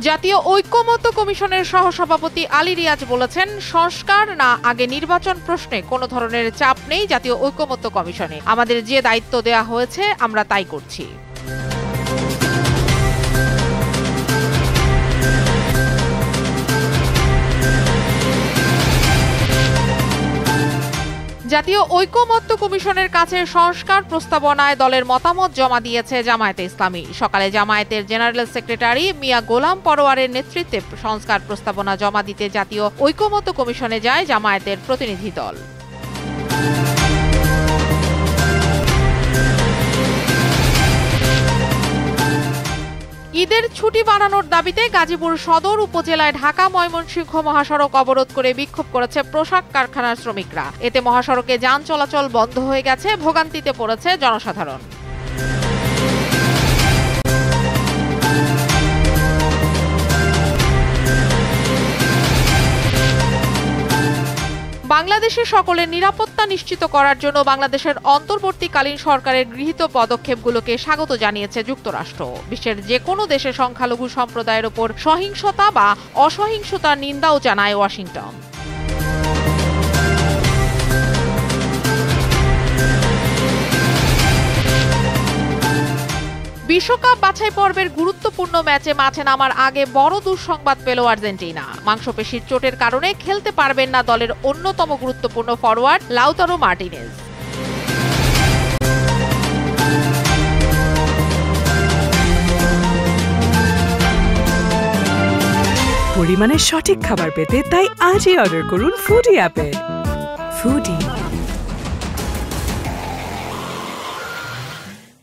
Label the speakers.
Speaker 1: জাতীয় ঐক্যমত্য কমিশনের সহসভাপতি আলী রিয়াজ বলেছেন, সংস্কার না আগে নির্বাচন প্রশ্নে কোনো ধরনের চাপ নেই জাতীয় ঐক্যমত্য কমিশনে। আমাদের যে দায়িত্ব দেয়া হয়েছে আমরা তাই করছি। জাতীয় ঐক্যমত্য কমিশনের কাছে সংস্কার প্রস্তাবনায় দলের মতামত জমা দিয়েছে জামায়াতে ইসলামী। সকালে জামায়াতের জেনারেল সেক্রেটারি মিয়া গোলাম পরোয়ারের নেতৃত্বে সংস্কার প্রস্তাবনা জমা দিতে জাতীয় ঐক্যমত্য কমিশনে যায় জামায়াতের প্রতিনিধি দল। ঈদের ছুটি বাড়ানোর দাবিতে গাজীপুর সদর উপজেলায় ঢাকা ময়মনসিংহ মহাসড়ক অবরোধ করে বিক্ষোভ করেছে পোশাক কারখানার শ্রমিকরা। এতে মহাসড়কে যান চলাচল বন্ধ হয়ে গেছে, ভোগান্তিতে পড়েছে জনসাধারণ। বাংলাদেশের সকলের নিরাপত্তা নিশ্চিত করার জন্য বাংলাদেশের অন্তর্বর্তীকালীন সরকারের গৃহীত পদক্ষেপগুলোকে স্বাগত জানিয়েছে যুক্তরাষ্ট্র। বিশ্বের যে কোনো দেশে সংখ্যালঘু সম্প্রদায়ের ওপর সহিংসতা বা অসহিংসতার নিন্দাও জানায় ওয়াশিংটন। বিশ্বকাপ বাছাই পর্বের গুরুত্বপূর্ণ ম্যাচে মাঠে নামার আগে বড় দুঃসংবাদ পেল আর্জেন্টিনা। মাংসপেশির চোটের কারণে খেলতে পারবেন না দলের অন্যতম গুরুত্বপূর্ণ ফরোয়ার্ড লাউতারো মার্টিনেজ।
Speaker 2: পরিমাণের সঠিক খাবার পেতে তাই আজই অর্ডার করুন ফুডি অ্যাপে। ফুডি।